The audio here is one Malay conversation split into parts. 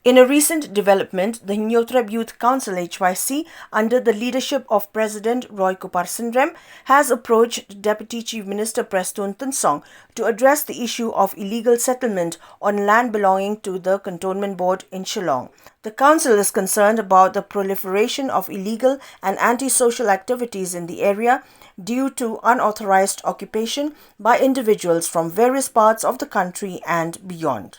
In a recent development, the Hynniewtrep Youth Council HYC, under the leadership of President Roy Kupar Synrem, has approached Deputy Chief Minister Prestone Tynsong to address the issue of illegal settlement on land belonging to the Cantonment Board in Shillong. The council is concerned about the proliferation of illegal and antisocial activities in the area due to unauthorized occupation by individuals from various parts of the country and beyond.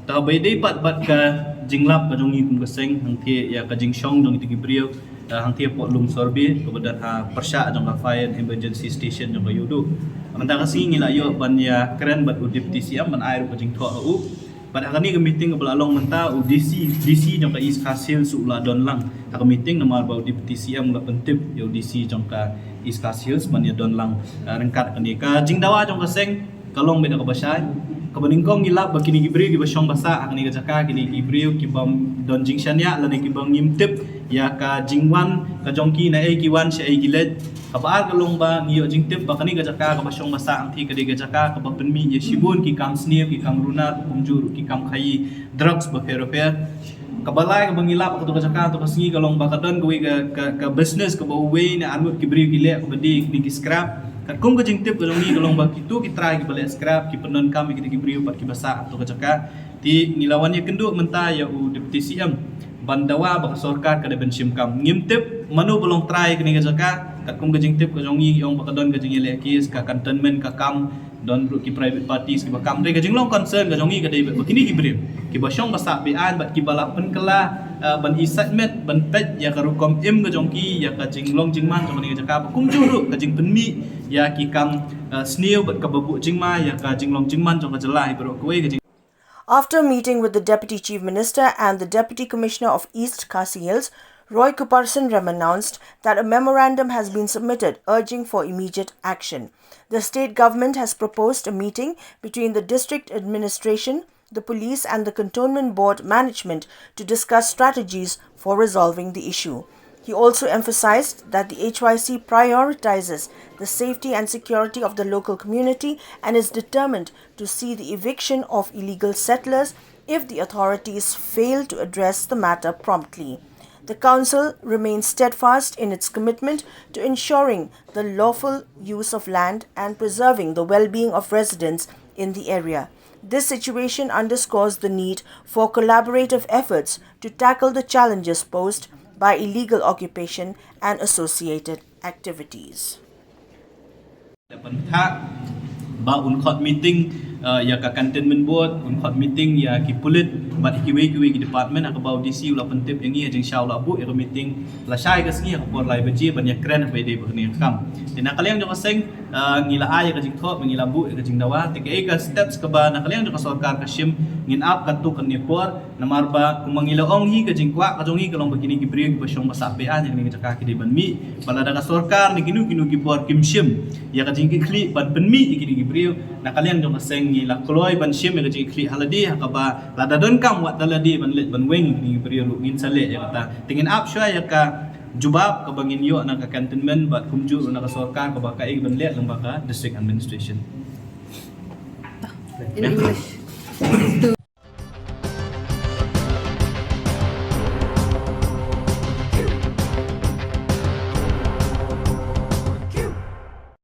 Tahu bayi bat ke jinglap ke jongi kum keseng hangti ya ke jingsong jongi tigi brio hangti pot lum sorbi kemudian persya jong ka fire emergency station jong ka yudu amanta ka singi la yo ban ya keren bat udip TCM ban air ko jing tho u ban hakani ke meeting ke belalong menta DC jong ka East Kasil su la don lang ka meeting nomor ba udip TCM la pentip yo DC jong ka East Kasil ban ya don lang rengkat kani ka jingdawa jong ka seng kalong beda ka basai kabaningkong gila bakini gibriu giba syong basa akni ka jaka kini gibriu kibam don jingshania lani kibam ngimtip ya ka jingwan ka jongki na ai kiwan sha ai gilet kabar kalong ba ngiyo jingtip bakani ka jaka ka basyong basa angti ka de ka jaka ka bapenmi ya shibun ki kam snip ki kam runa kumjur ki kam khai drugs ba ferofer kabalai ka bangila pa ka jaka to kasingi kalong ba ka don gwi ka business ka ba way na anut gibriu gile ka badi ki scrap kum ka jingtip ka jongi kalong ba kitu ki try ki balik scrap ki penon kami ki gibriu pat ki basa to ka jaka ti nilawan ya kendu menta ya u deputy CM bandawa ba sarkar ka de bensim kam ngimtip manu belong try ki ka jaka kat kum ka jingtip ka jongi yong ba ka don ka jingile kis ka cantonment ka kam don ki private parties ki ba kam re ka jinglong concern ka jongi ka de bakini gibriu ki ba syong basa bi an bat ki bala pen kala ban isatmet ban pet ya ka rukom im ka jongki ya ka jinglong jingman jong ni ka jaka kum juru ka jing penmi ya ki kam snail bat ka babu jingma ya ka jinglong jingman jong ka jelai bro kwe ka jing. After meeting with the Deputy Chief Minister and the Deputy Commissioner of East Khasi Hills, Roy Kupar Synrem announced that a memorandum has been submitted urging for immediate action. The state government has proposed a meeting between the district administration, the police and the Cantonment Board management to discuss strategies for resolving the issue. He also emphasized that the HYC prioritizes the safety and security of the local community and is determined to see the eviction of illegal settlers if the authorities fail to address the matter promptly. The council remains steadfast in its commitment to ensuring the lawful use of land and preserving the well-being of residents in the area. This situation underscores the need for collaborative efforts to tackle the challenges posed by illegal occupation and associated activities. Ba unkhot meeting ya ka Cantonment Board unkhot meeting ya ki pulit bat kiwe ki department ak bau DC ula pentip yangi ajeng shaula bu ya meeting la shai ka singi ak por lai beji ban ya kren be de bani kam tina kaliang jo kaseng ngila ay ka jing thot ngila bu ka jing dawa tik e ka steps ka ba na kaliang jo ka sarkar ka shim ngin ap ka tu kan ni por namar ba kumangila ong hi ka jing kwa ka jongi ka long begini ki bri ki basyong basa be an yang ni ka ki de ban mi pala da ka sarkar ni kinu ki por kim shim ya ka jing ki kli ban penmi ki brio na kalian jong aseng ni la kloy ban shim ga jing kli haladi ha ba la dadon kam wat daladi ban let ban weng ni brio lu ngin sale ya kata tingin up shwa ya ka jubab ka bangin yo na ka cantonment bat kumju na ka sarkar ka ba ka ban let lang ba ka district administration in English.